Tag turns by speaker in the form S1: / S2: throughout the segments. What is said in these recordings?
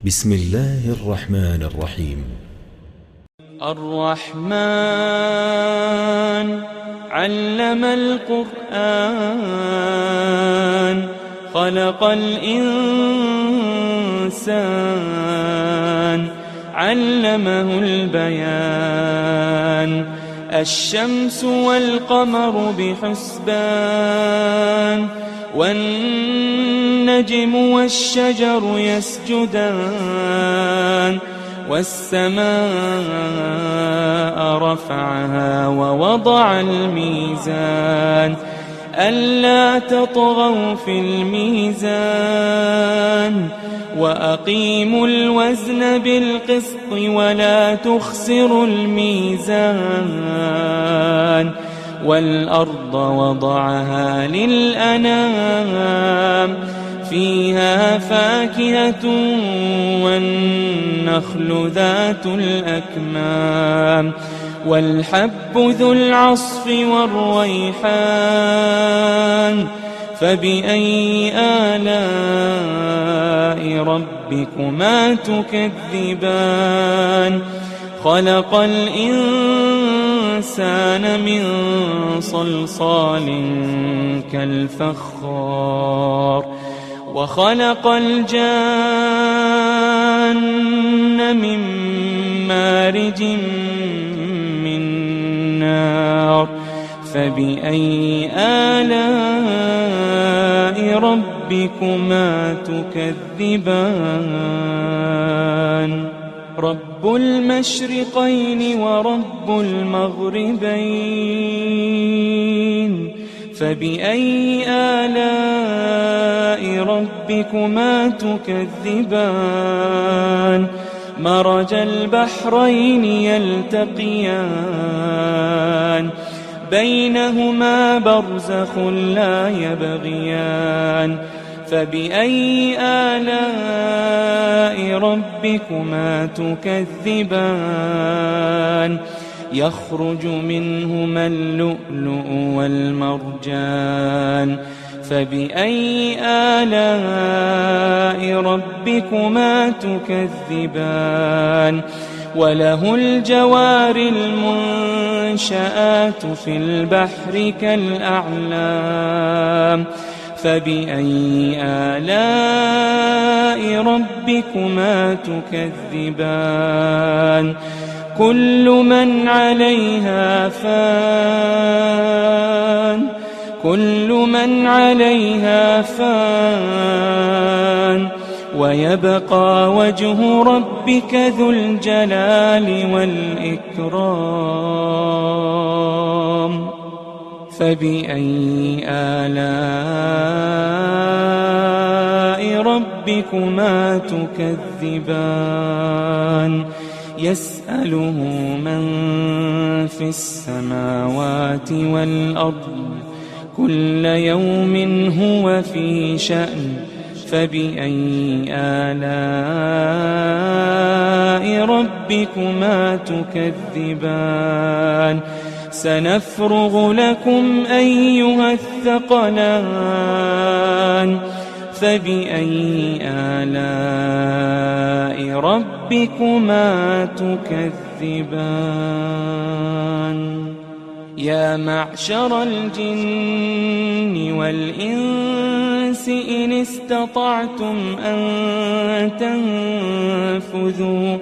S1: بسم الله الرحمن الرحيم.
S2: الرحمن علم القرآن خلق الإنسان علمه البيان الشمس والقمر بحسبان والنجم والشجر يسجدان والسماء رفعها ووضع الميزان ألا تطغوا في الميزان وأقيموا الوزن بالقسط ولا تخسروا الميزان والأرض وضعها للأنام فيها فاكهة والنخل ذات الأكمام والحب ذو العصف والريحان فبأي آلاء ربكما تكذبان خلق الإنسان من صلصال كالفخار وخلق الجان من مارج من نار فبأي آلاء ربكما تكذبان رب المشرقين ورب المغربين فبأي آلاء ربكما تكذبان مرج البحرين يلتقيان بينهما برزخ لا يبغيان فبأي آلاء ربكما تكذبان يخرج منهما اللؤلؤ والمرجان فبأي آلاء ربكما تكذبان وله الجوار المنشآت في البحر كالأعلام فبأي آلاء ربكما تكذبان كل من عليها فان كل من عليها فان ويبقى وجه ربك ذو الجلال والإكرام فبأي آلاء ربكما تكذبان يسأله من في السماوات والأرض كل يوم هو في شأن فبأي آلاء ربكما تكذبان سنفرغ لكم أيها الثقلان فبأي آلاء ربكما تكذبان يا معشر الجن والإنس إن استطعتم أن تنفذوا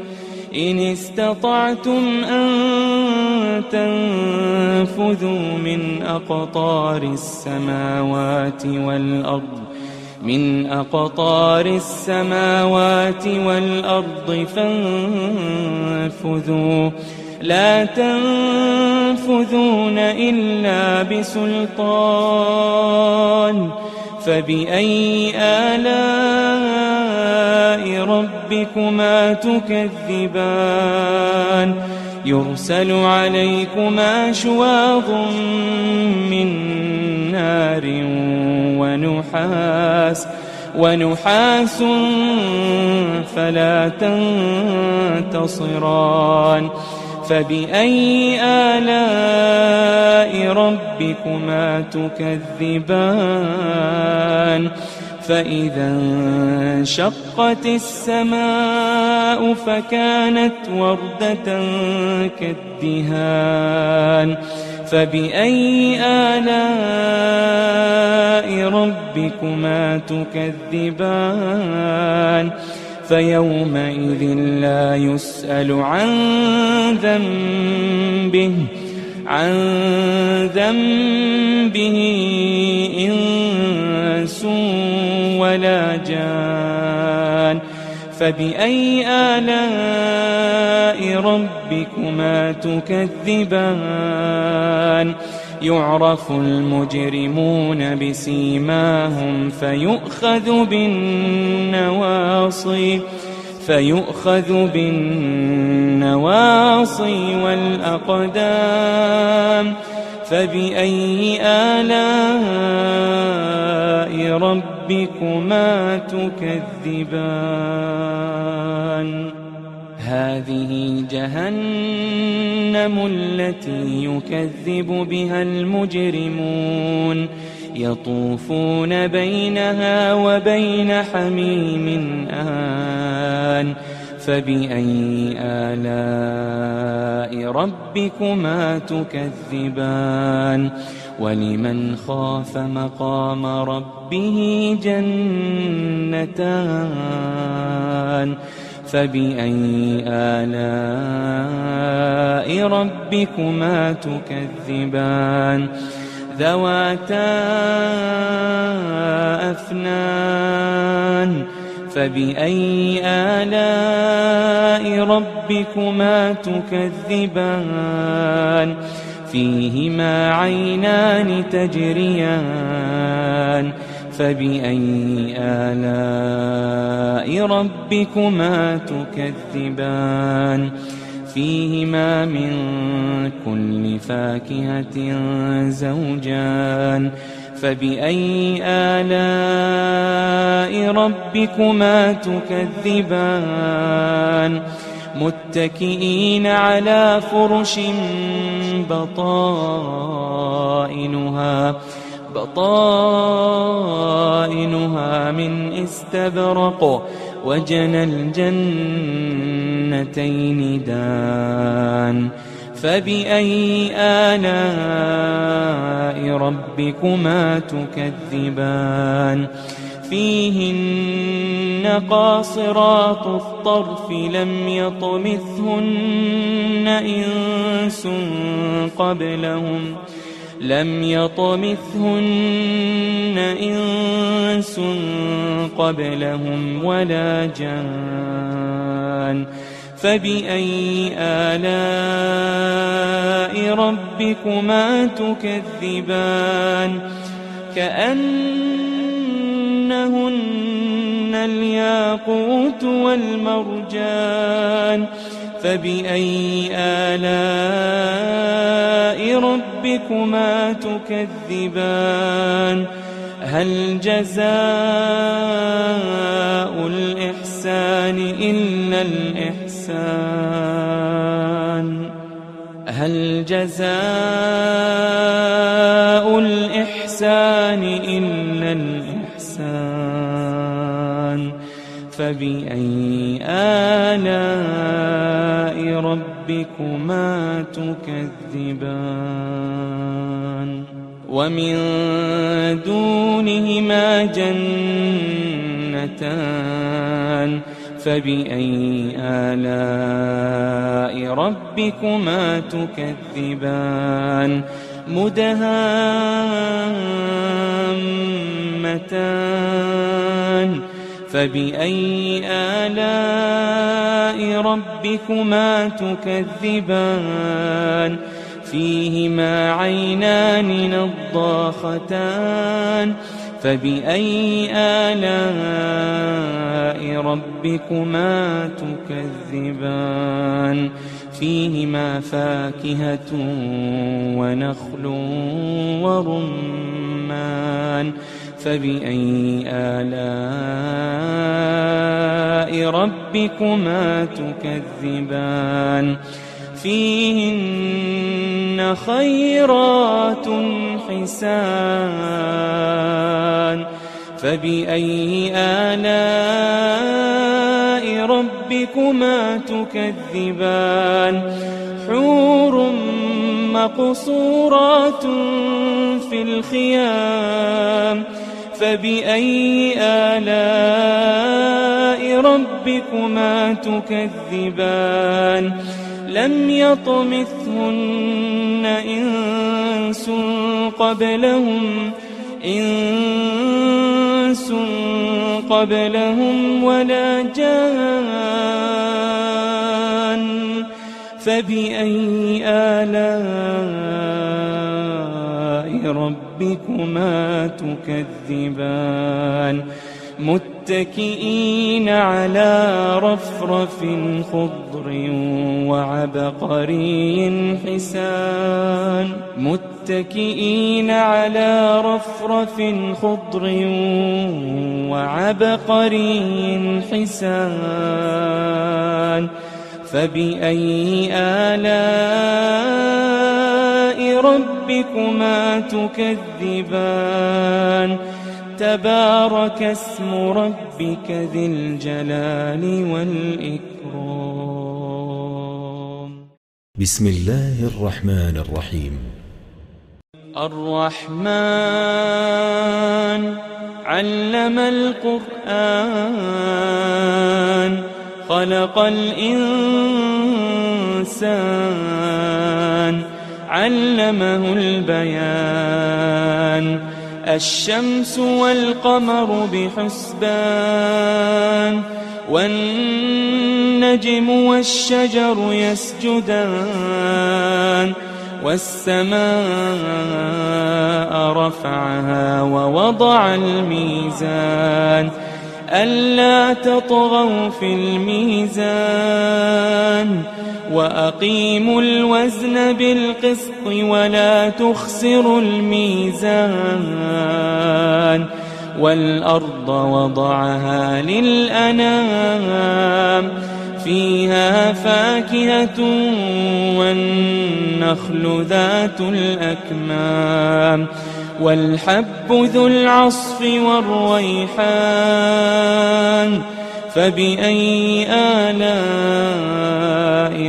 S2: من أقطار السماوات والأرض فانفذوا لا تنفذون إلا بسلطان فبأي آلاء ربكما تكذبان يرسل عليكما شواظ من نار ونحاس فلا تنتصران فبأي آلاء ربكما تكذبان فإذا انشقت السماء فكانت وردة كالدهان فبأي آلاء ربكما تكذبان فيومئذ لا يسأل عن ذنبه إنس ولا جان فبأي آلاء ربكما تكذبان يعرف المجرمون بسيماهم فيؤخذ بالنواصي والأقدام فبأي آلاء ربكما تكذبان هذه جهنم التي يكذب بها المجرمون يطوفون بينها وبين حميم آن فبأي آلاء ربكما تكذبان ولمن خاف مقام ربه جنتان فبأي آلاء ربكما تكذبان ذواتا أفنان فبأي آلاء ربكما تكذبان فيهما عينان تجريان فبأي آلاء ربكما تكذبان فيهما من كل فاكهة زوجان فبأي آلاء ربكما تكذبان متكئين على فرش بطائنها من استبرق وجنى الجنتين دان فبأي آلاء ربكما تكذبان فيهن قاصرات الطرف لم يطمثهن إنس قبلهم ولا جان فبأي آلاء ربكما تكذبان كأنهن الياقوت والمرجان فبأي آلاء ربكما تكذبان هل جزاء الإحسان إلا الإحسان هل جزاء الإحسان إلا الإحسان فبأي آلاء ربكما تكذبان ومن دونهما جنتان فبأي آلاء ربكما تكذبان مدهامتان فبأي آلاء ربكما تكذبان فيهما عينان نضاختان فبأي آلاء ربكما تكذبان فيهما فاكهة ونخل ورمان فبأي آلاء ربكما تكذبان فيهن خيرات حسان فبأي آلاء ربكما تكذبان حور مقصورات في الخيام فبأي آلاء ربكما تكذبان لم يطمثهن إنس قبلهم ولا جان فبأي آلاء ربكما تكذبان متكئين على رفرف خضر وعبقري حسان متكئين على رفرف خضر وعبقري حسان فبأي آلاء ربكما تكذبان تبارك اسم ربك ذي الجلال والإكرام
S1: بسم الله الرحمن الرحيم
S2: الرحمن علم القرآن خلق الإنسان علمه البيان الشمس والقمر بحسبان والنجم والشجر يسجدان والسماء رفعها ووضع الميزان ألا تطغوا في الميزان وأقيموا الوزن بالقسط ولا تخسروا الميزان والأرض وضعها للأنام فيها فاكهة والنخل ذات الأكمام والحب ذو العصف والريحان فبأي آلاء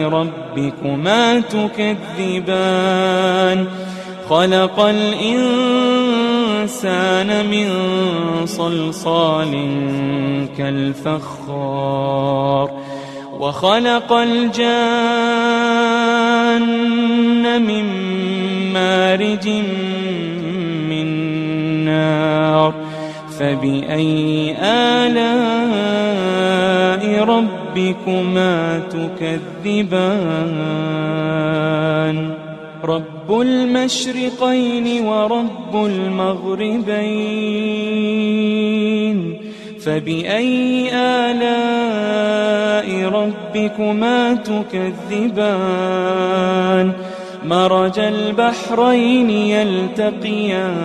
S2: ربكما تكذبان خلق الإنسان من صلصال كالفخار وخلق الجان من مارج من نار فبأي آلاء ربكما تكذبان رب المشرقين ورب المغربين فبأي آلاء ربكما تكذبان مرج البحرين يلتقيان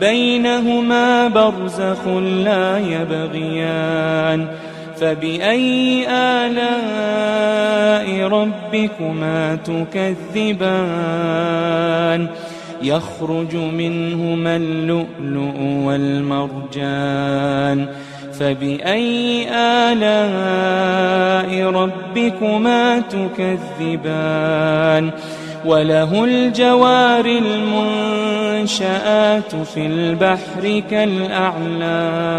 S2: بينهما برزخ لا يبغيان فبأي آلاء ربكما تكذبان يخرج منهما اللؤلؤ والمرجان فبأي آلاء ربكما تكذبان وله الجوار المنشآت في البحر كالأعلام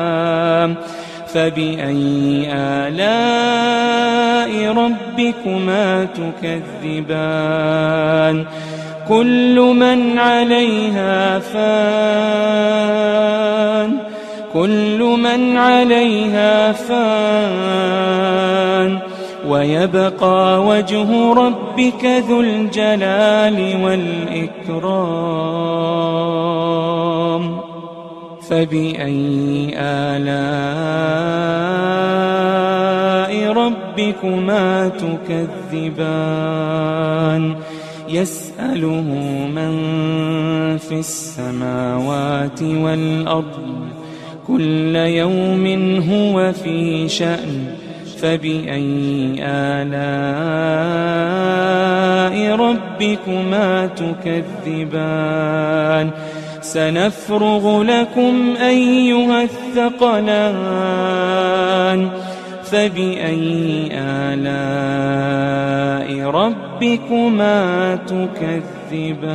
S2: فبأي آلاء ربكما تكذبان كل من عليها فان ويبقى وجه ربك ذو الجلال والإكرام فبأي آلاء ربكما تكذبان يسأله من في السماوات والأرض كل يوم هو في شأن فبأي آلاء ربكما تكذبان سنفرغ لكم أيها الثقلان فبأي آلاء ربكما تكذبان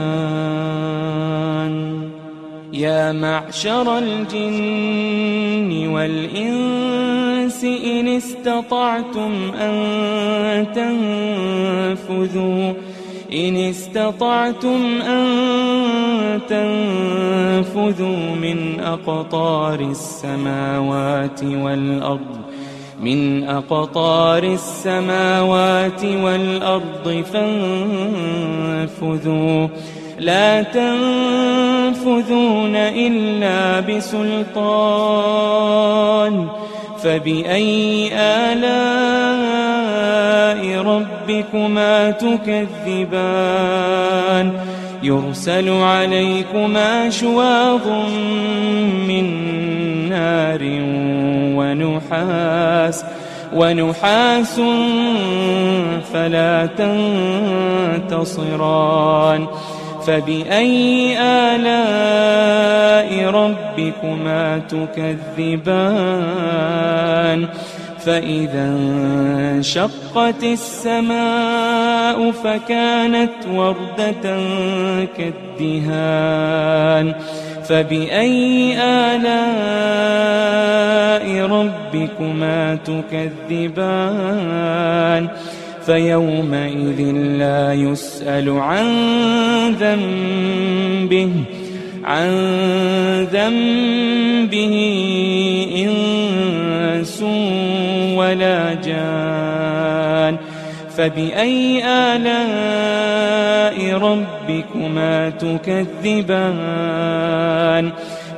S2: يا معشر الجن والإنس إن استطعتم أن تنفذوا من أقطار السماوات والأرض فانفذوا لا تنفذون إلا بسلطان فبأي آلاء ربكما تكذبان يرسل عليكما شواظ من نار ونحاس فلا تنتصران فبأي آلاء ربكما تكذبان فإذا انشقت السماء فكانت وردة كالدهان فبأي آلاء ربكما تكذبان فيومئذ لا يسأل عن ذنبه إنس ولا جان فبأي آلاء ربكما تكذبان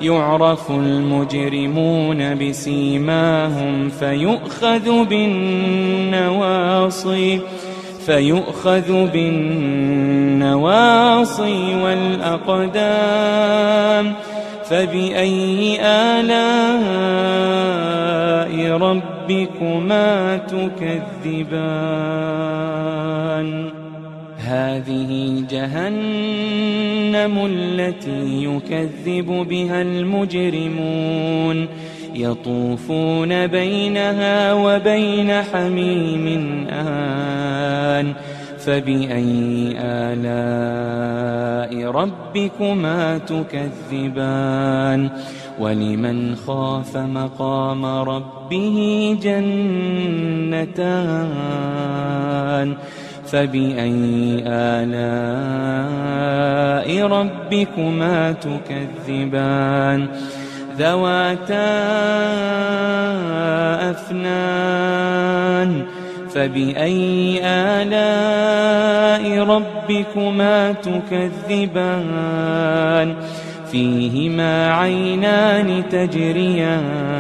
S2: يعرف المجرمون بسيماهم فيؤخذ بالنواصي والأقدام فبأي آلاء ربكما تكذبان هذه جهنم التي يكذب بها المجرمون يطوفون بينها وبين حميم آن فبأي آلاء ربكما تكذبان ولمن خاف مقام ربه جنتان فبأي آلاء ربكما تكذبان ذواتا أفنان فبأي آلاء ربكما تكذبان فيهما عينان تجريان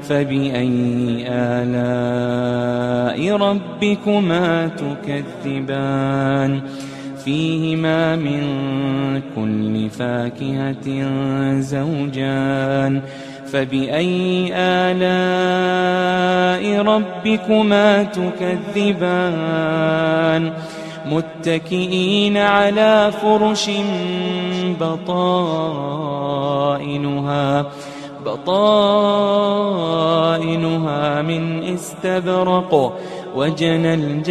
S2: فبأي آلاء ربكما تكذبان فيهما من كل فاكهة زوجان فبأي آلاء ربكما تكذبان متكئين على فرش بطائنها من استبرق وجنى الجنتين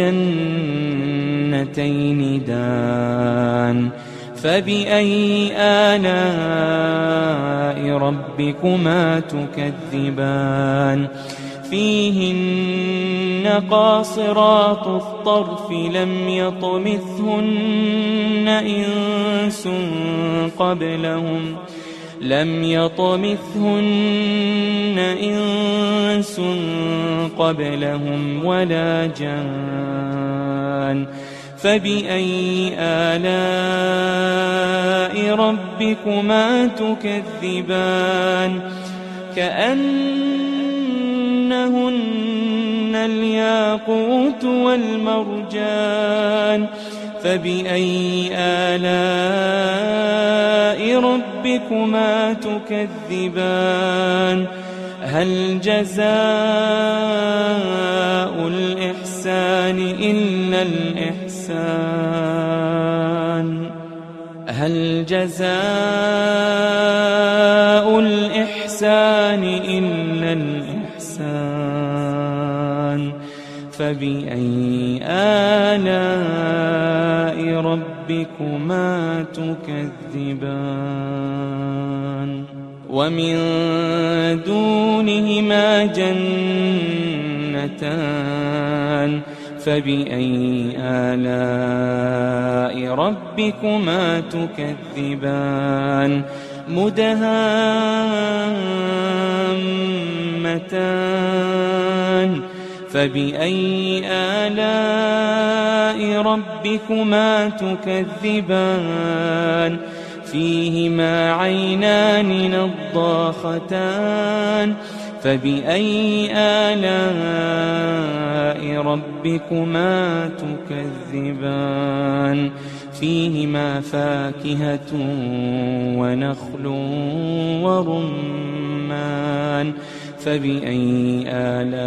S2: دان فبأي آلاء ربكما تكذبان فيهن قاصرات الطرف لم يطمثهن إنس قبلهم ولا جان فبأي آلاء ربكما تكذبان كأنهن الياقوت والمرجان فبأي آلاء ربكما تكذبان هل جزاء الإحسان إلا الإحسان هل جزاء الإحسان إلا الإحسان فبأي آلاء ربكما تكذبان ومن دونهما جنتان فبأي آلاء ربكما تكذبان مدهامتان فبأي آلاء ربكما تكذبان فيهما عينان نضاختان فبأي آلاء ربكما تكذبان فيهما فاكهة ونخل ورمان فبأي آلاء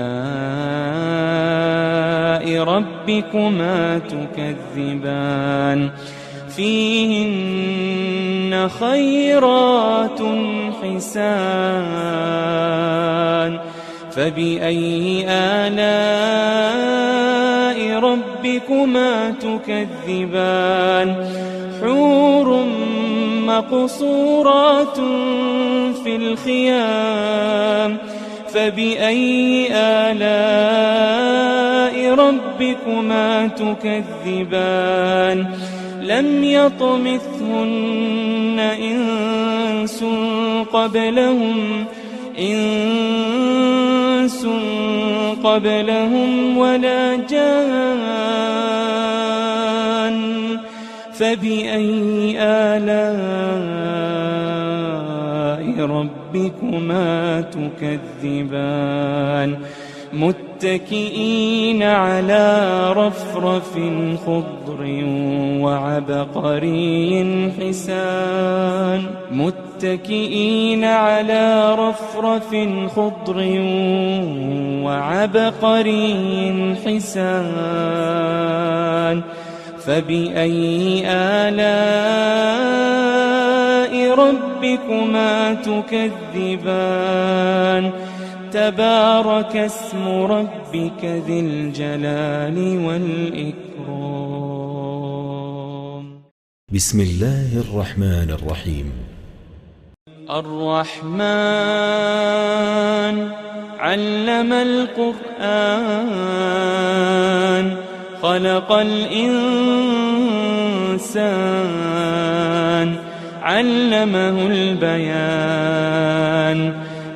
S2: ربكما تكذبان فيهن خيرات حسان فبأي آلاء ربكما تكذبان حور مقصورات في الخيام فبأي آلاء ربكما تكذبان لم يطمثهن إنس قبلهم ولا جان فبأي آلاء ربكما تكذبان متكئين على رفرف خضر وعبقري حسان متكئين على رفرف خضر وعبقري حسان فبأي آلاء ربكما تكذبان تبارك اسم ربك ذي الجلال والإكرام
S1: بسم الله الرحمن الرحيم
S2: الرحمن علم القرآن خلق الإنسان علمه البيان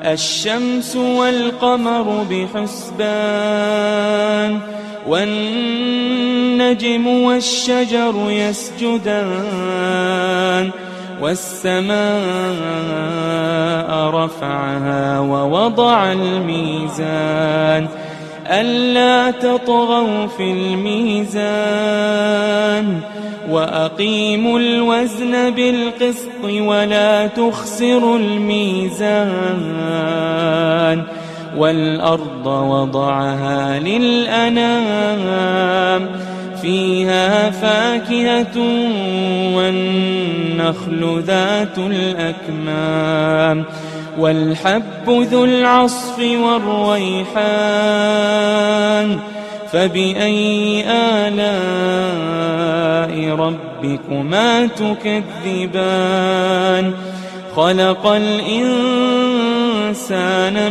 S2: الشمس والقمر بحسبان والنجم والشجر يسجدان والسماء رفعها ووضع الميزان ألا تطغوا في الميزان وأقيموا الوزن بالقسط ولا تخسروا الميزان والأرض وضعها للأنام فيها فاكهة والنخل ذات الأكمام والحب ذو العصف والريحان فبأي آلاء ربكما تكذبان خلق الإنسان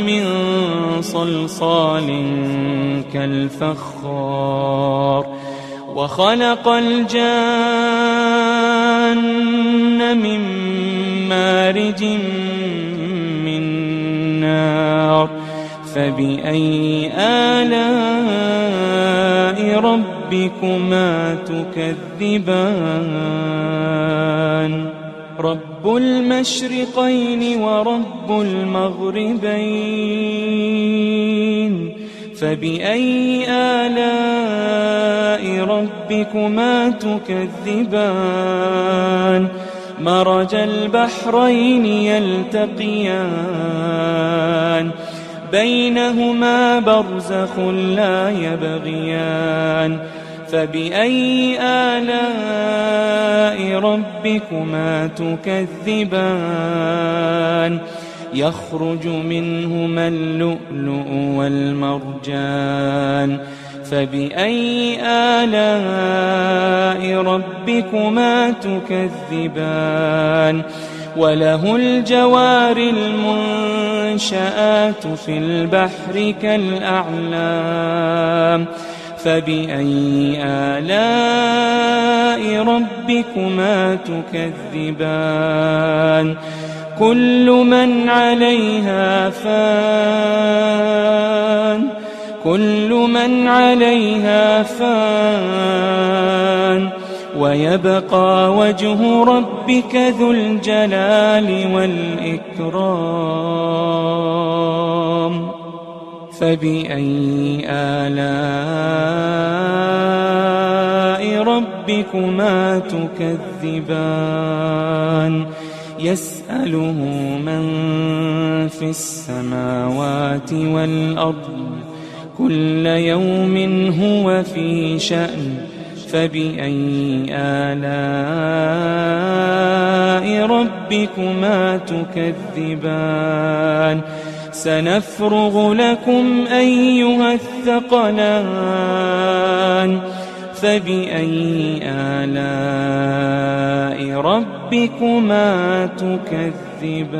S2: من صلصال كالفخار وخلق الجان من مارج من نار فبأي آلاء ربكما تكذبان رب المشرقين ورب المغربين فبأي آلاء ربكما تكذبان مرج البحرين يلتقيان بينهما برزخ لا يبغيان فبأي آلاء ربكما تكذبان يخرج منهما اللؤلؤ والمرجان فبأي آلاء ربكما تكذبان وله الجوار المنشآت في البحر كالأعلام فبأي آلاء ربكما تكذبان كل من عليها فان ويبقى وجه ربك ذو الجلال والإكرام فبأي آلاء ربكما تكذبان يسأله من في السماوات والأرض كل يوم هو في شأن فبأي آلاء ربكما تكذبان سنفرغ لكم أيها الثقلان فبأي آلاء ربكما تكذبان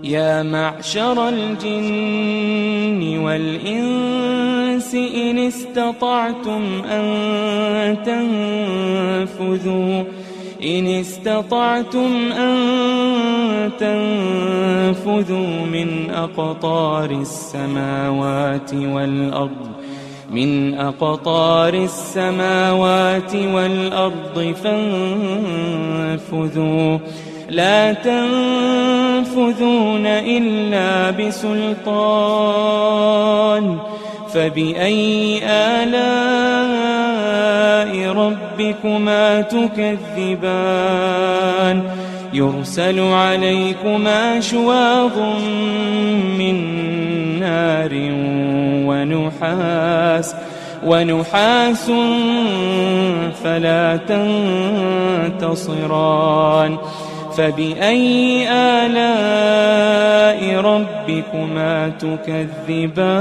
S2: يا معشر الجن والإنس إن استطعتم أن تنفذوا من أقطار السماوات والأرض فانفذوا لا تنفذون إلا بسلطان فبأي آلاء ربكما تكذبان يرسل عليكما شواظ من نار ونحاس فلا تنتصران فبأي آلاء ربكما تكذبان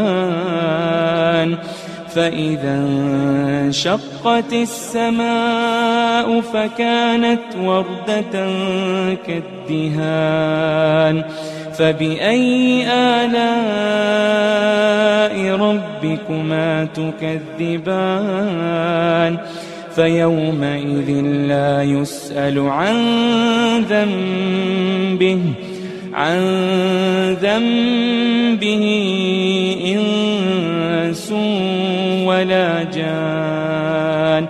S2: فإذا انشقت السماء فكانت وردة كالدهان فبأي آلاء ربكما تكذبان فيومئذ لا يسأل عن ذنبه إنس ولا جان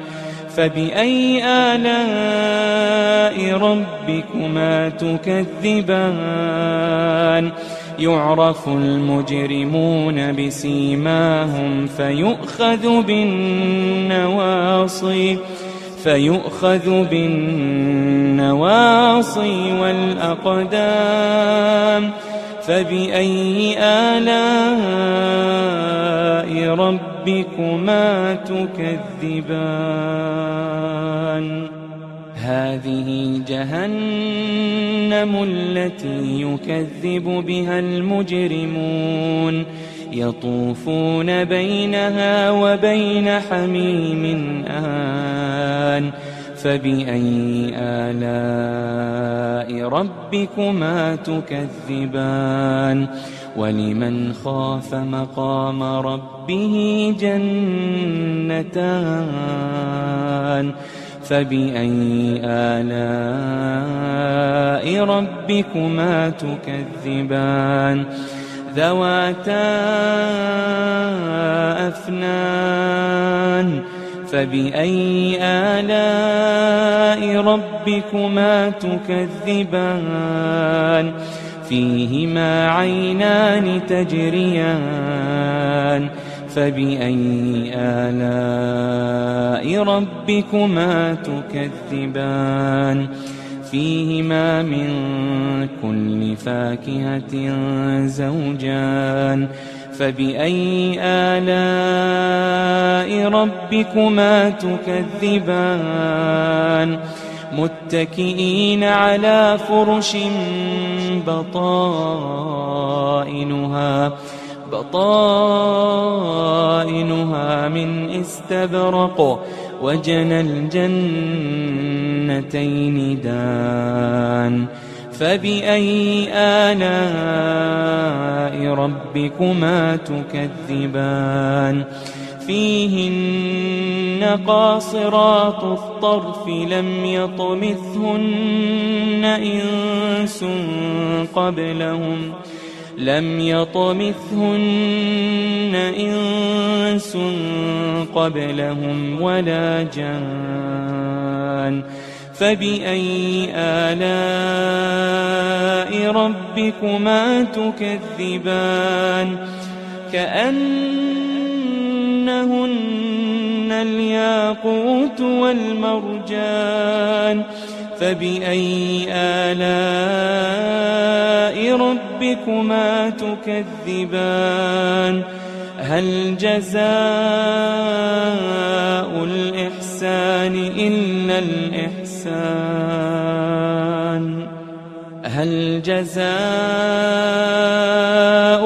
S2: فبأي آلاء ربكما تكذبان يعرف المجرمون بسيماهم فيؤخذ بالنواصي والأقدام فبأي آلاء ربكما تكذبان هذه جهنم التي يكذب بها المجرمون يطوفون بينها وبين حميم آن فبأي آلاء ربكما تكذبان ولمن خاف مقام ربه جنتان فبأي آلاء ربكما تكذبان ذواتا أفنان فبأي آلاء ربكما تكذبان فيهما عينان تجريان فبأي آلاء ربكما تكذبان فيهما من كل فاكهة زوجان فبأي آلاء ربكما تكذبان متكئين على فرش بطائنها من استبرق وجنى الجنتين دان فبأي آلاء ربكما تكذبان فيهن قاصرات الطرف لم يطمثهن إنس قبلهم ولا جان فبأي آلاء ربكما تكذبان كأنهن الياقوت والمرجان فبأي آلاء ربكما تكذبان هل جزاء الإحسان إلا الإحسان هل جزاء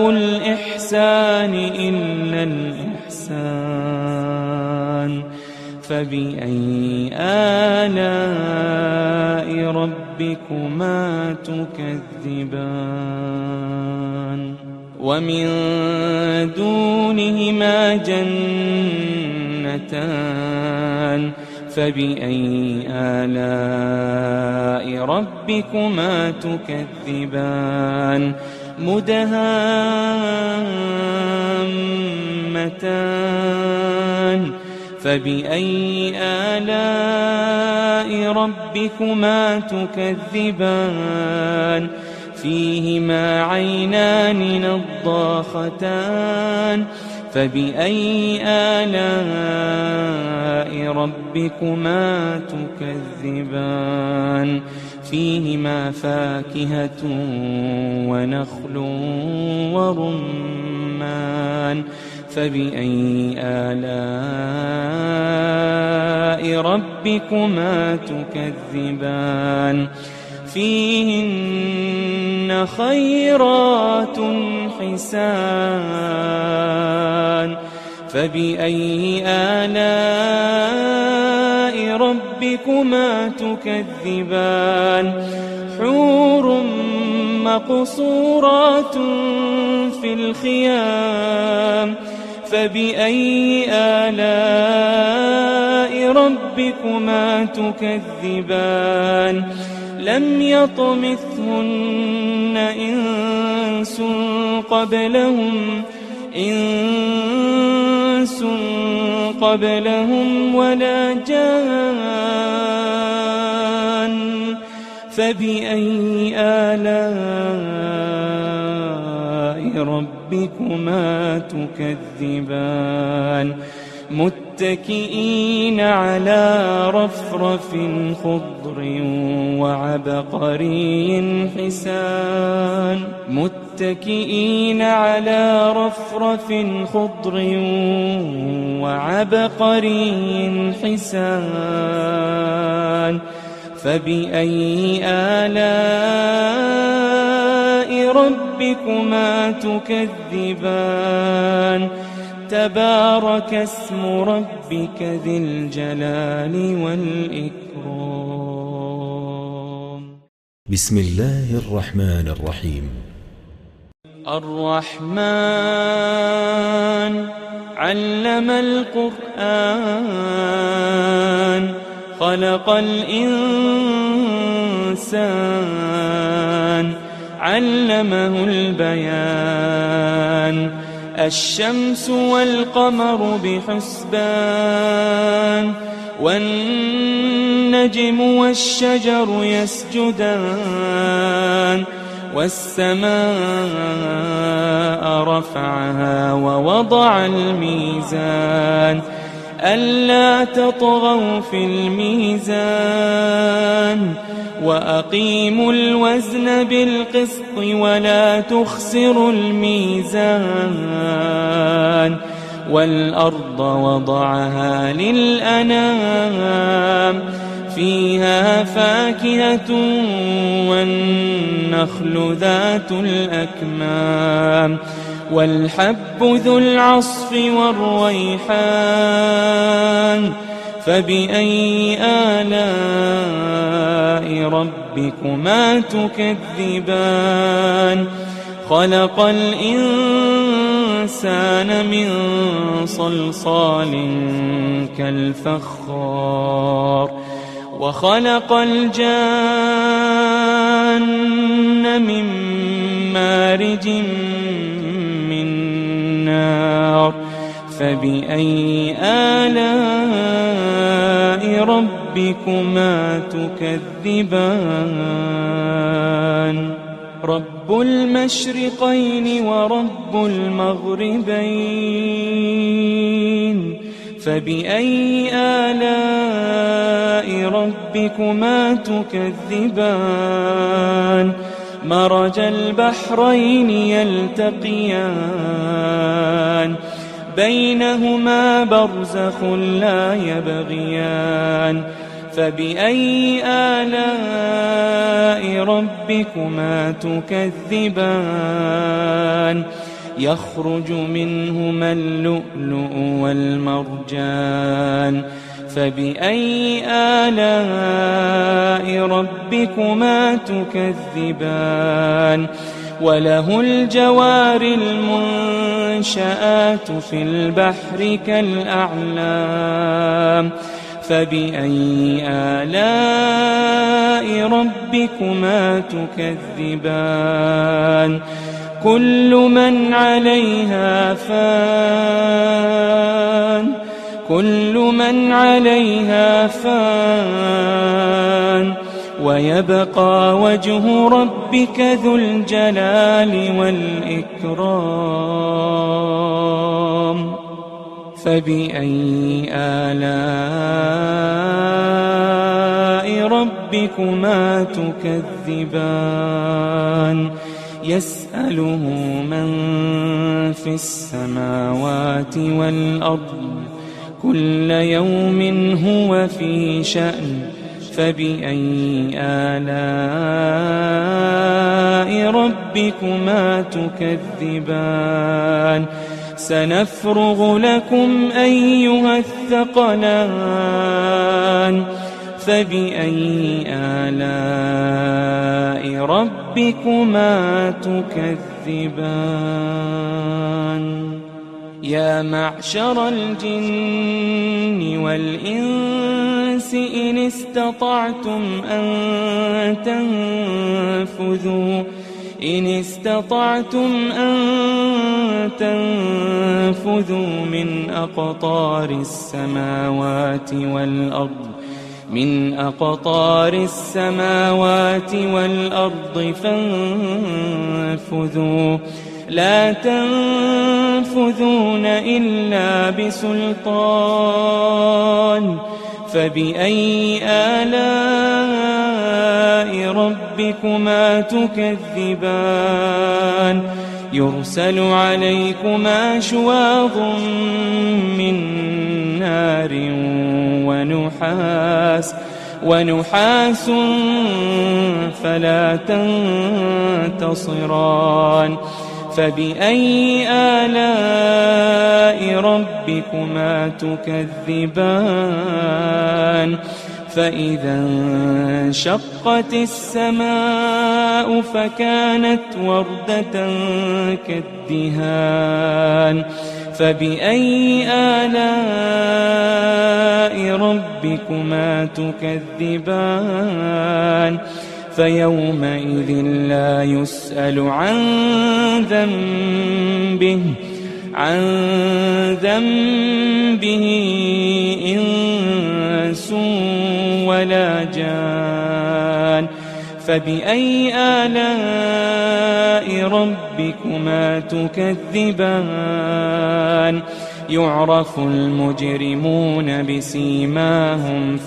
S2: الإحسان إلا الإحسان فبأي آلاء ربكما تكذبان ومن دونهما جنتان فبأي آلاء ربكما تكذبان مدهامتان فبأي آلاء ربكما تكذبان فيهما عينان نضاختان فبأي آلاء ربكما تكذبان فيهما فاكهة ونخل ورمان فبأي آلاء ربكما تكذبان فيهن خيرات حسان فبأي آلاء ربكما تكذبان حور مقصورات في الخيام فبأي آلاء ربكما تكذبان لم يطمثهن إنس قبلهم ولا جان فبأي آلاء ربكما تكذبان متكئين على رفرف خضر وعبقري حسان متكئين على رفرف خضر وعبقري حسان فبأي آلاء ربكما تكذبان تبارك اسم ربك ذي الجلال والإكرام
S1: بسم الله الرحمن الرحيم
S2: الرحمن علم القرآن خلق الإنسان علمه البيان الشمس والقمر بحسبان والنجم والشجر يسجدان والسماء رفعها ووضع الميزان ألا تطغوا في الميزان وأقيموا الوزن بالقسط ولا تخسروا الميزان والأرض وضعها للأنام فيها فاكهة والنخل ذات الأكمام والحب ذو العصف والريحان فبأي آلاء ربكما تكذبان خلق الإنسان من صلصال كالفخار وخلق الجان من مارج من نار فبأي آلاء ربكما تكذبان رب المشرقين ورب المغربين فبأي آلاء ربكما تكذبان مرج البحرين يلتقيان بينهما برزخ لا يبغيان فبأي آلاء ربكما تكذبان يخرج منهما اللؤلؤ والمرجان فبأي آلاء ربكما تكذبان وله الجوار المنشآت في البحر كالأعلام فبأي آلاء ربكما تكذبان كل من عليها فان كل من عليها فان ويبقى وجه ربك ذو الجلال والإكرام فبأي آلاء ربكما تكذبان يسأله من في السماوات والأرض كل يوم هو في شأن فبأي آلاء ربكما تكذبان سنفرغ لكم أيها الثقلان فبأي آلاء ربكما تكذبان يا معشر الجن والإنس إن استطعتم أن تنفذوا من أقطار السماوات والأرض فانفذوا لا تنفذون إلا بسلطان فبأي آلاء ربكما تكذبان يرسل عليكما شواظ من نار ونحاس فلا تنتصران فبأي آلاء ربكما تكذبان فإذا انشقت السماء فكانت وردة كالدهان فبأي آلاء ربكما تكذبان فيومئذ لا يسأل عن ذنبه إنس ولا جان فبأي آلاء ربكما تكذبان يعرف المجرمون بسيماهم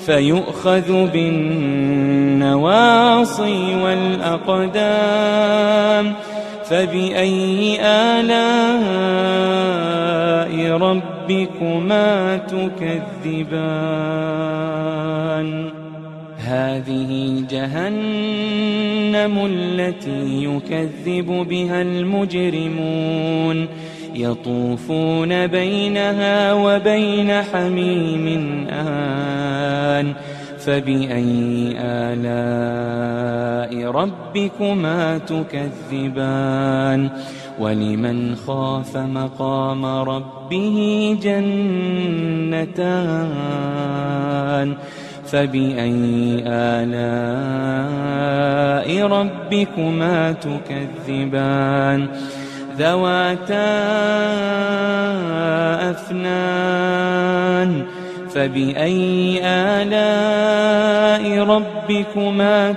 S2: فيؤخذ بالنواصي والأقدام. فبأي آلاء ربكما تكذبان هذه جهنم التي يكذب بها المجرمون يطوفون بينها وبين حميم آن. فبأي آلاء ربكما تكذبان ولمن خاف مقام ربه جنتان. فبأي آلاء ربكما تكذبان ذواتا أفنان. فبأي آلاء ربكما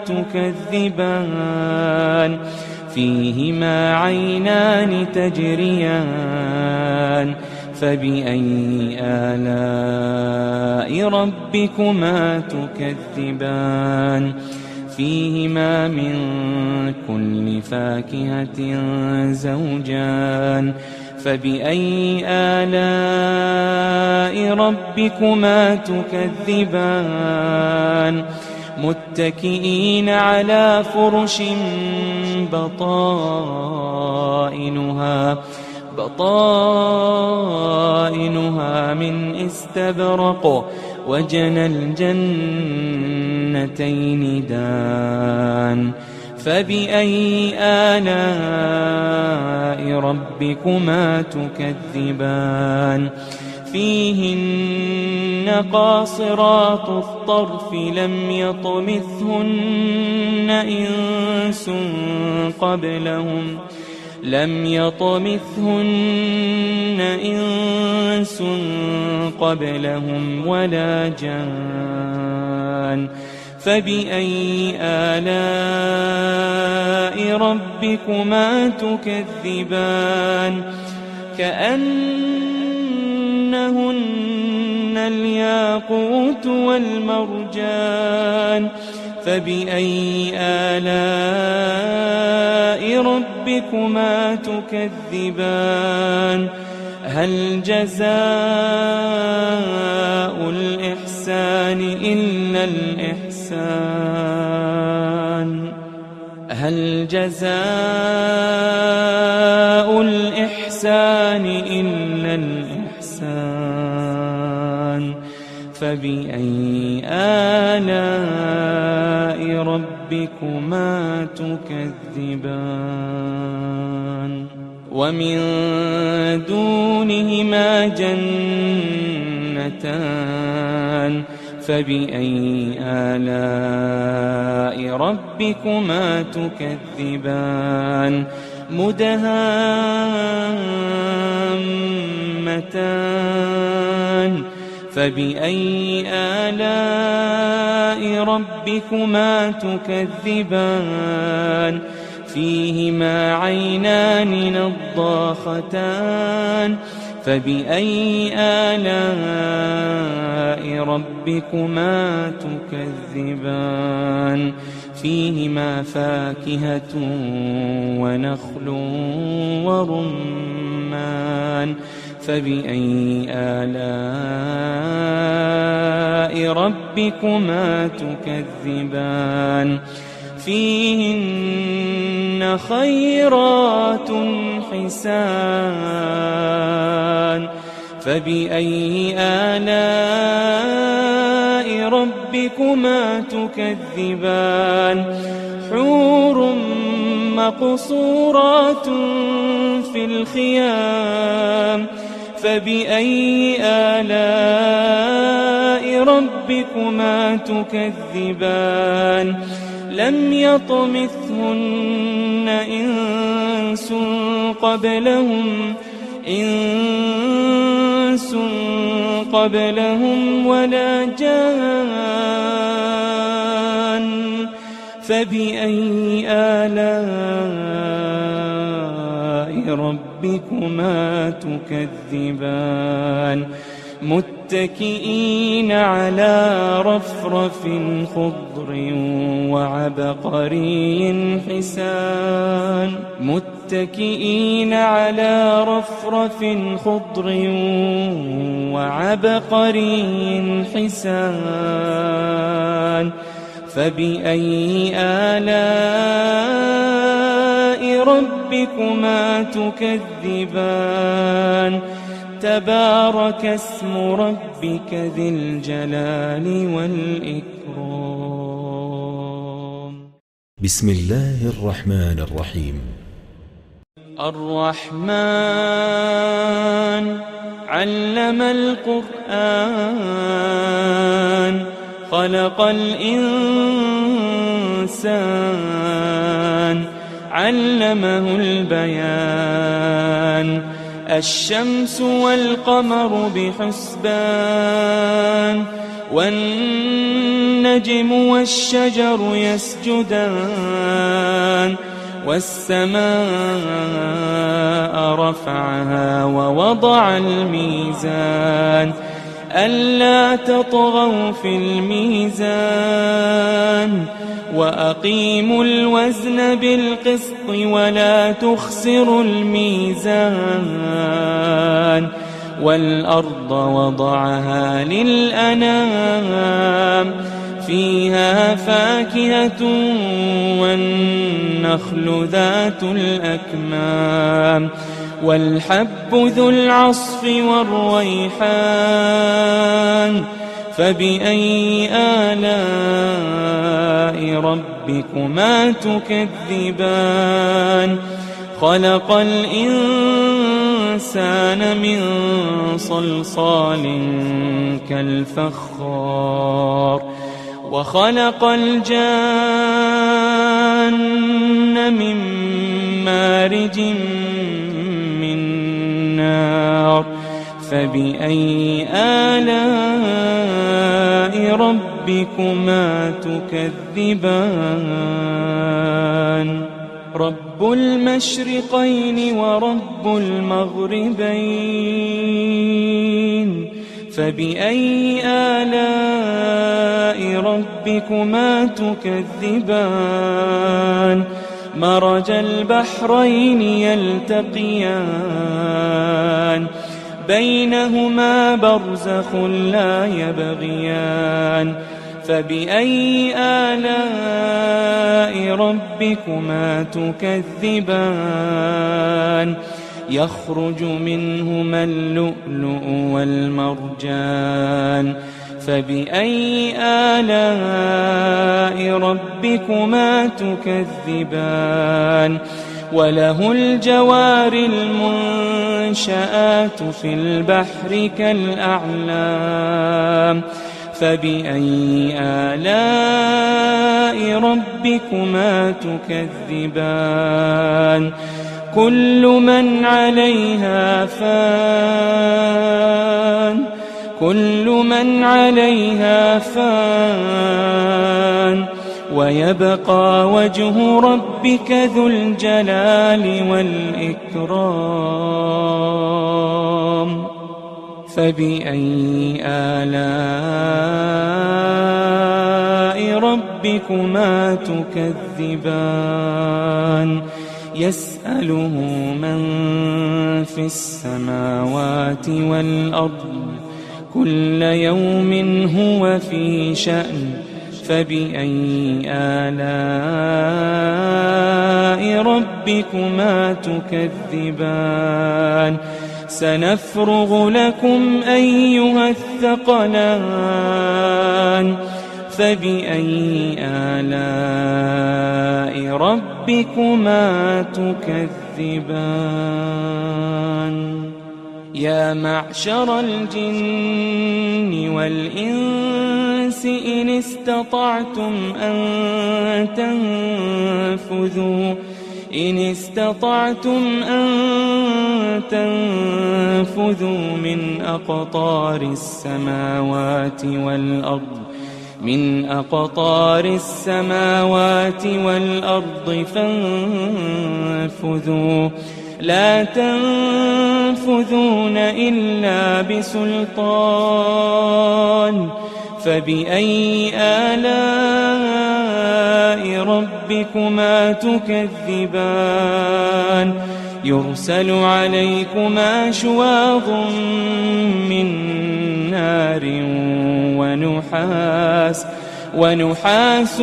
S2: تكذبان فيهما عينان تجريان. فبأي آلاء ربكما تكذبان فيهما من كل فاكهة زوجان. فبأي آلاء ربكما تكذبان متكئين على فرش بطائنها من استبرق وجنى الجنتين دان. فبأي آلاء ربكما تكذبان فيهن قاصرات الطرف لم يطمثهن إنس قبلهم ولا جان. فبأي آلاء ربكما تكذبان كأنهن الياقوت والمرجان. فبأي آلاء ربكما تكذبان هل جزاء الإحسان إلا الإحسان هل جزاء الإحسان إلا الإحسان. فبأي آلاء ربكما تكذبان ومن دونهما جنتان. فبأي آلاء ربكما تكذبان مدهامتان. فبأي آلاء ربكما تكذبان فيهما عينان نضاختان. فبأي آلاء ربكما تكذبان فيهما فاكهة ونخل ورمان. فبأي آلاء ربكما تكذبان فيهن خيرات حسان. فبأي آلاء ربكما تكذبان حور مقصورات في الخيام. فبأي آلاء ربكما تكذبان لم يطمثهن إنس قبلهم ولا جان. فبأي آلاء ربكما تكذبان متكئين على رفرف خضر وعبقري حسان متكئين على رفرف خضر وعبقري حسان فبأي آلاء ربكما تكذبان تبارك اسم ربك ذي الجلال والإكرام.
S1: بسم الله الرحمن الرحيم.
S2: الرحمن علم القرآن خلق الإنسان علمه البيان الشمس والقمر بحسبان والنجم والشجر يسجدان والسماء رفعها ووضع الميزان ألا تطغوا في الميزان وأقيموا الوزن بالقسط ولا تخسروا الميزان والأرض وضعها للأنام فيها فاكهة والنخل ذات الأكمام والحب ذو العصف والريحان فبأي آلاء ربكما تكذبان خلق الإنسان من صلصال كالفخار وخلق الجان من مارج من نار فبأي آلاء ربكما تكذبان رب المشرقين ورب المغربين فبأي آلاء ربكما تكذبان مرج البحرين يلتقيان بينهما برزخ لا يبغيان فبأي آلاء ربكما تكذبان يخرج منهما اللؤلؤ والمرجان فبأي آلاء ربكما تكذبان وله الجوار المنشآت في البحر كالأعلام فبأي آلاء ربكما تكذبان كل من عليها فان كل من عليها فان ويبقى وجه ربك ذو الجلال والإكرام فبأي آلاء ربكما تكذبان يسأله من في السماوات والأرض كل يوم هو في شأن فبأي آلاء ربكما تكذبان سنفرغ لكم أيها الثقلان فبأي آلاء ربكما تكذبان يا معشر الجن والإنس إن استطعتم أن تنفذوا من أقطار السماوات والأرض فانفذوا لا تنفذون إلا بسلطان فبأي آلاء ربكما تكذبان يرسل عليكما شواظ من نار ونحاس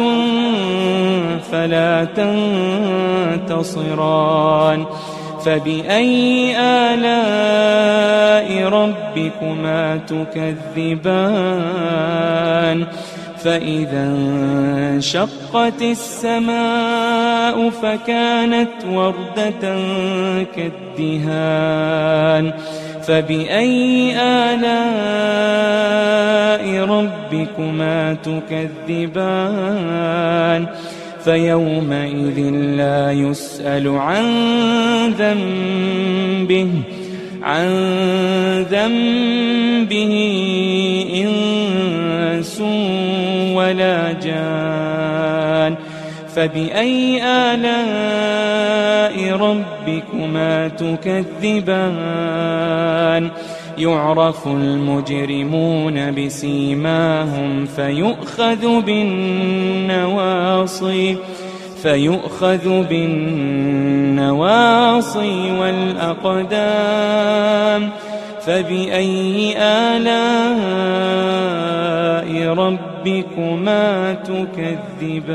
S2: فلا تنتصران فبأي آلاء ربكما تكذبان فإذا انشقت السماء فكانت وردة كالدهان فبأي آلاء ربكما تكذبان فيومئذ لا يسأل عن ذنبه إنس ولا جان فبأي آلاء ربكما تكذبان يعرف المجرمون بسيماهم فيؤخذ بالنواصي والأقدام فبأي آلاء ربكما تكذبان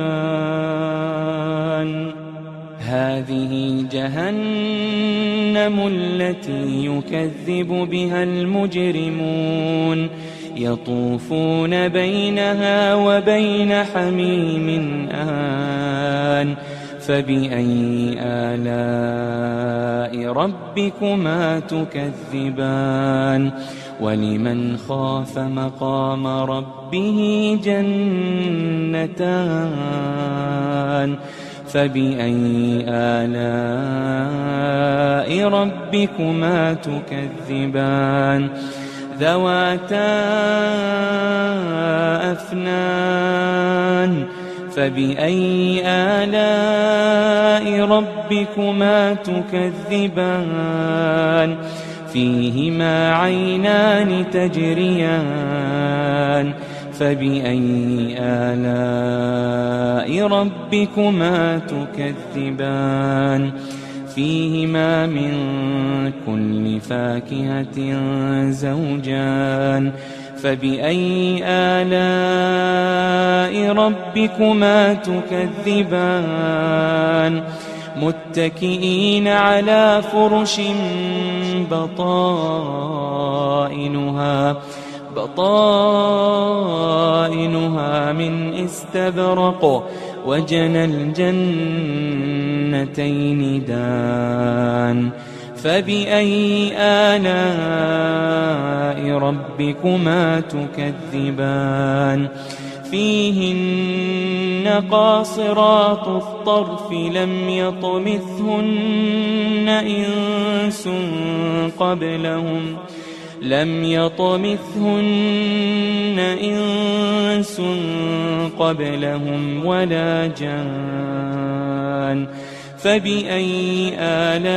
S2: هذه جهنم التي يكذب بها المجرمون يطوفون بينها وبين حميم آن فبأي آلاء ربكما تكذبان ولمن خاف مقام ربه جنتان فبأي آلاء ربكما تكذبان ذواتا أفنان فبأي آلاء ربكما تكذبان فيهما عينان تجريان فبأي آلاء ربكما تكذبان فيهما من كل فاكهة زوجان فبأي آلاء ربكما تكذبان متكئين على فرش بطائنها من استبرق وجنى الجنتين دان فبأي آلاء ربكما تكذبان فيهن قاصرات الطرف لم يطمثهن إنس قبلهم ولا جان فبأي آلاء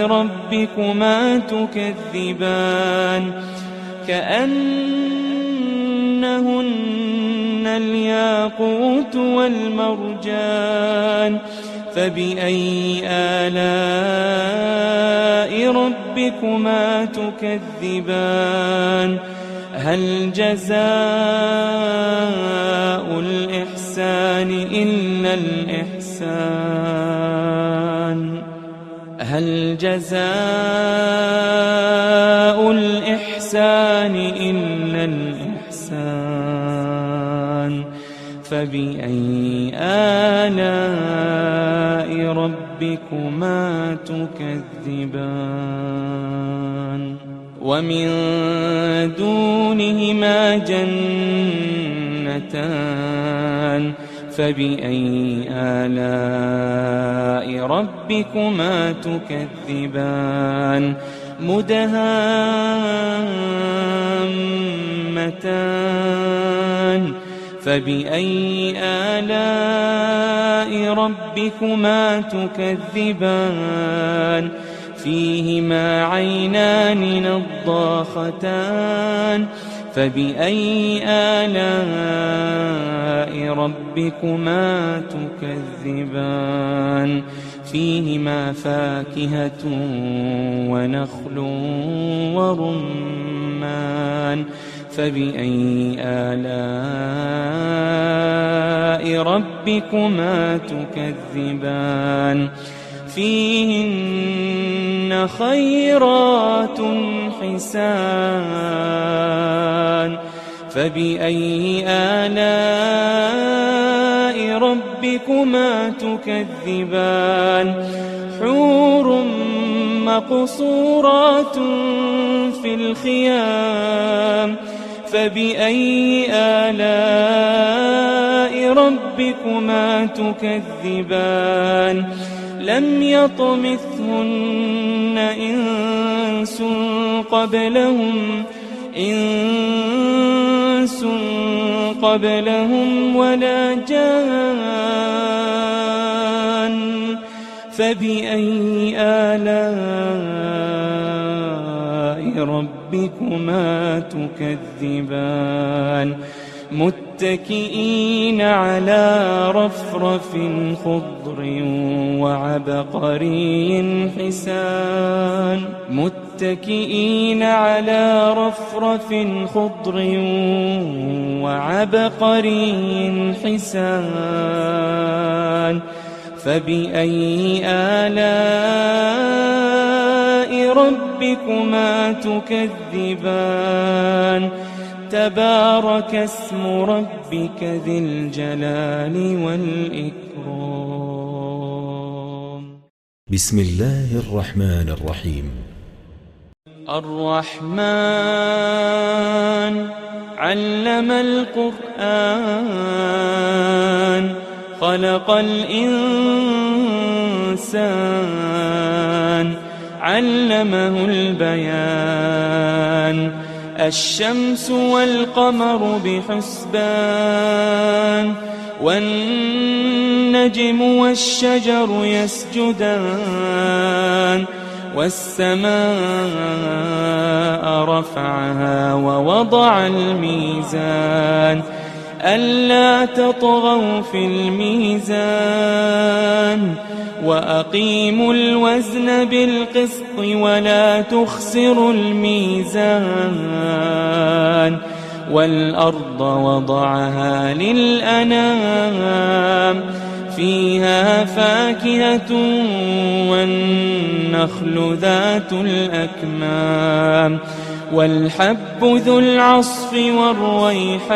S2: ربكما تكذبان كأنهن الياقوت والمرجان فبأي آلاء ربكما تكذبان هل جزاء الإحسان إلا الإحسان هل جزاء الإحسان إلا الإحسان فبأي آلاء ربكما تكذبان ومن دونهما جنتان فبأي آلاء ربكما تكذبان مدهامتان فبأي آلاء ربكما تكذبان فيهما عينان نضاختان فبأي آلاء ربكما تكذبان فيهما فاكهة ونخل ورمان فبأي آلاء ربكما تكذبان فيهن خيرات حسان فبأي آلاء ربكما تكذبان حور مقصورات في الخيام فبأي آلاء ربكما تكذبان لم يطمثهن إنس قبلهم ولا جان فبأي آلاء ربكما تكذبان متكئين على رفرف خضر وعبقري حسان متكئين على رفرف خضر وعبقري حسان فبأي آلاء ربكما تكذبان تبارك اسم ربك ذي الجلال والإكرام
S1: بسم الله الرحمن الرحيم
S2: الرحمن علم القرآن خلق الإنسان علمه البيان الشمس والقمر بحسبان والنجم والشجر يسجدان والسماء رفعها ووضع الميزان ألا تطغوا في الميزان وأقيموا الوزن بالقسط ولا تخسروا الميزان والأرض وضعها للأنام فيها فاكهة والنخل ذات الأكمام والحب ذو العصف والريحان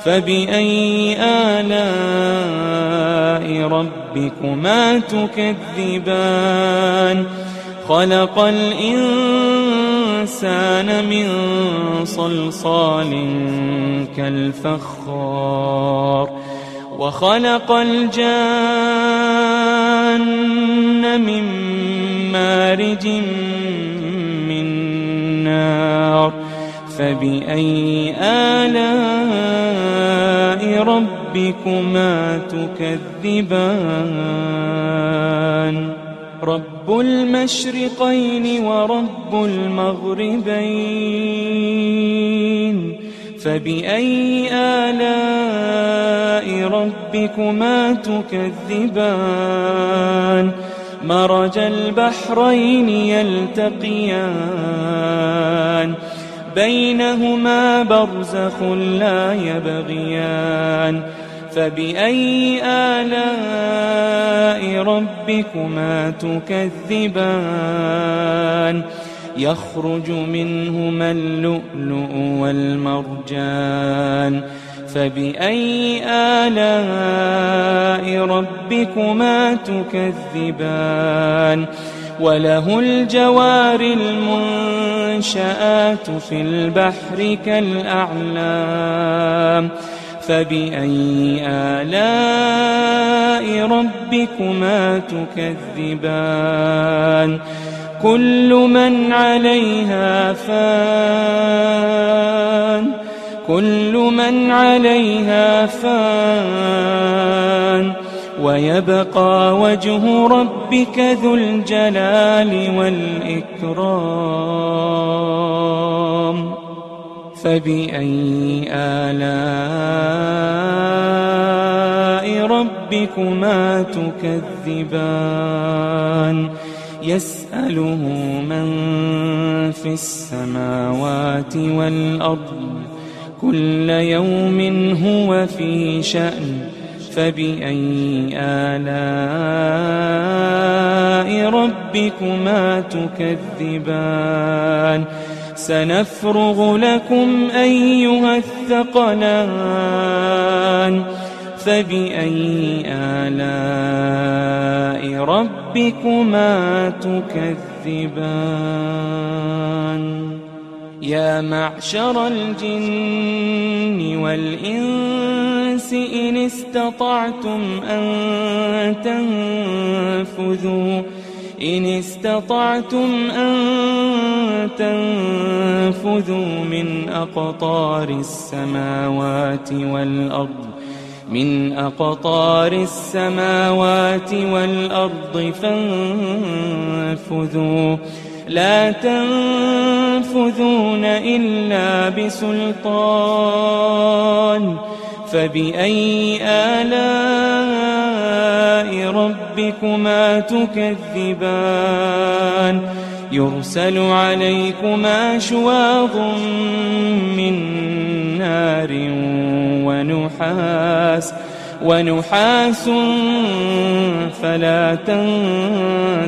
S2: فبأي آلاء ربكما تكذبان خلق الإنسان من صلصال كالفخار وخلق الجان من مارج من نار فبأي آلاء ربكما تكذبان رب المشرقين ورب المغربين فبأي آلاء ربكما تكذبان مرج البحرين يلتقيان بينهما برزخ لا يبغيان فبأي آلاء ربكما تكذبان يخرج منهما اللؤلؤ والمرجان فبأي آلاء ربكما تكذبان وله الجوار المنشآت في البحر كالأعلام فبأي آلاء ربكما تكذبان كل من عليها فان كل من عليها فان ويبقى وجه ربك ذو الجلال والإكرام فبأي آلاء ربكما تكذبان يسأله من في السماوات والأرض كل يوم هو في شأن فبأي آلاء ربكما تكذبان سنفرغ لكم أيها الثقلان فبأي آلاء ربكما تكذبان يا معشر الجن والإنس إن استطعتم أن تنفذوا من أقطار السماوات والأرض فانفذوا لا تنفذون إلا بسلطان فبأي آلاء ربكما تكذبان يرسل عليكما شواظ من نار ونحاس فلا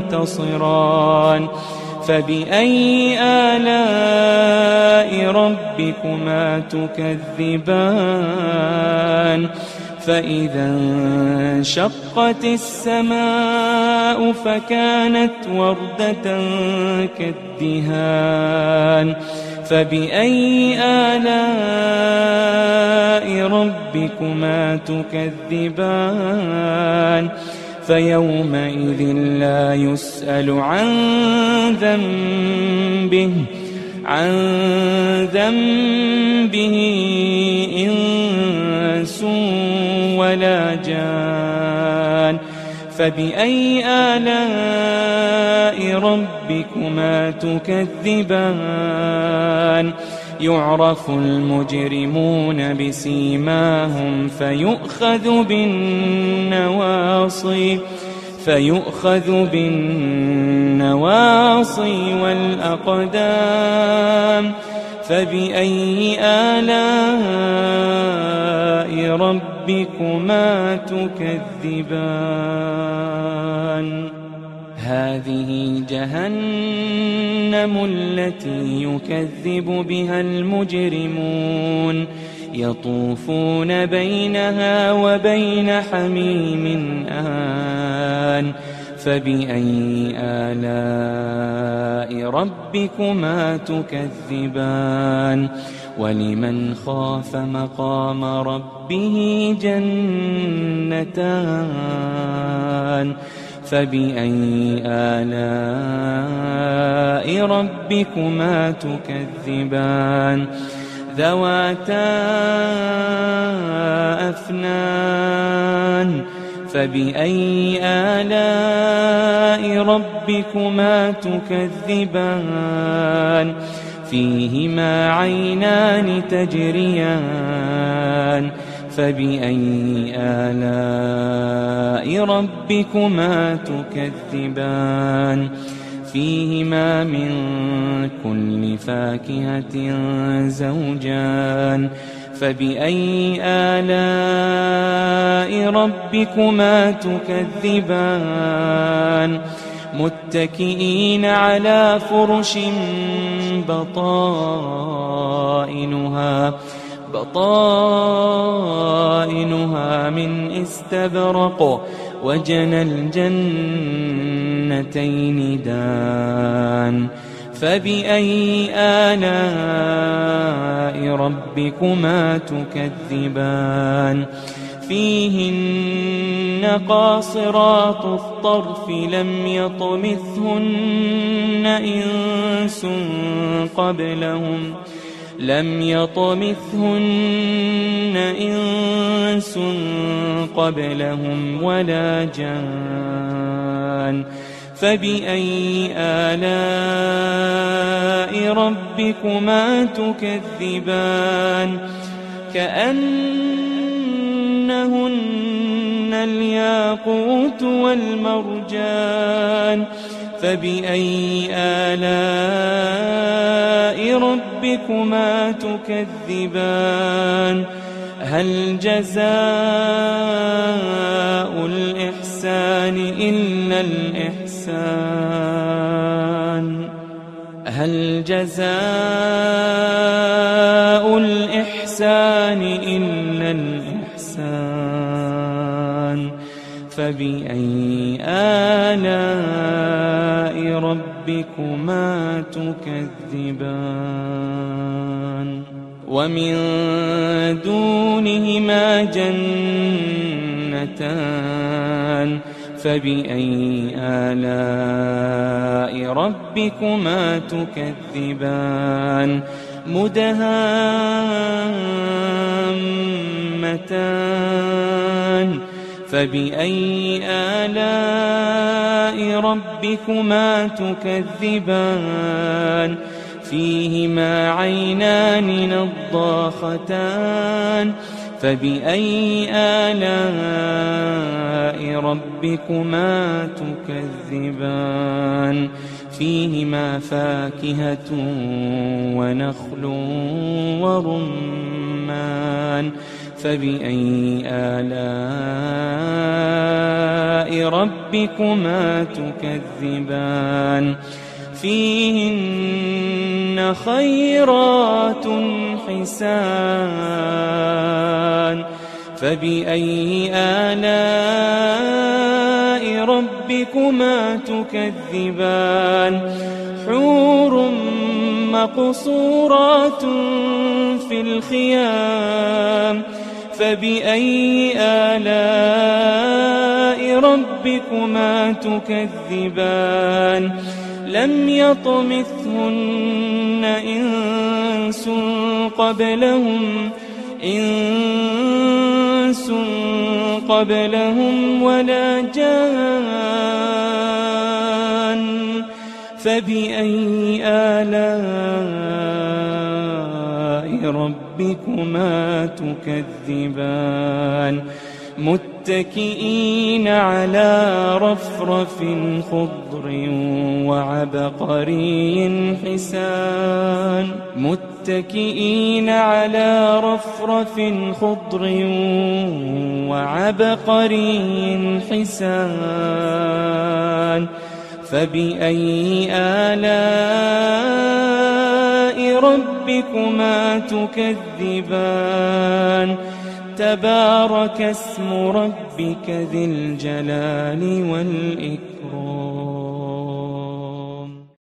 S2: تنتصران فبأي آلاء ربكما تكذبان فإذا انشقت السماء فكانت وردة كالدهان فبأي آلاء ربكما تكذبان فيومئذ لا يسأل عن ذنبه إنس ولا جان فبأي آلاء ربكما تكذبان يعرف المجرمون بسيماهم فيؤخذ بالنواصي والأقدام فبأي آلاء ربكما تكذبان هذه جهنم التي يكذب بها المجرمون يطوفون بينها وبين حميم آن فبأي آلاء ربكما تكذبان ولمن خاف مقام ربه جنتان فبأي آلاء ربكما تكذبان ذواتا أفنان فبأي آلاء ربكما تكذبان فيهما عينان تجريان فبأي آلاء ربكما تكذبان فيهما من كل فاكهة زوجان فبأي آلاء ربكما تكذبان متكئين على فرش بطائنها من استبرق وجنى الجنتين دان فبأي آلاء ربكما تكذبان فيهن قاصرات الطرف لم يطمثهن إنس قبلهم لم يطمثهن إنس قبلهم ولا جان فبأي آلاء ربكما تكذبان كأنهن الياقوت والمرجان فبأي آلاء ربكما تكذبان هل جزاء الإحسان إلا الإحسان هل جزاء الإحسان إلا الإحسان فبأي آلاء ربكما تكذبان ومن دونهما جنتان فبأي آلاء ربكما تكذبان مدهامتان فبأي آلاء ربكما تكذبان فيهما عينان نضاختان فبأي آلاء ربكما تكذبان فيهما فاكهة ونخل ورمان فبأي آلاء ربكما تكذبان فيهن خيرات حسان فبأي آلاء ربكما تكذبان حور مقصورات في الخيام فبأي آلاء ربكما تكذبان لم يطمثهن إنس قبلهم ولا جان فبأي آلاء ربكما تكذبان متكئين على رفرف خضر وعبقري حسان متكئين على رفرف خضر وعبقري حسان فبأي آلاء ربكما تكذبان تبارك اسم ربك ذي الجلال والإكرام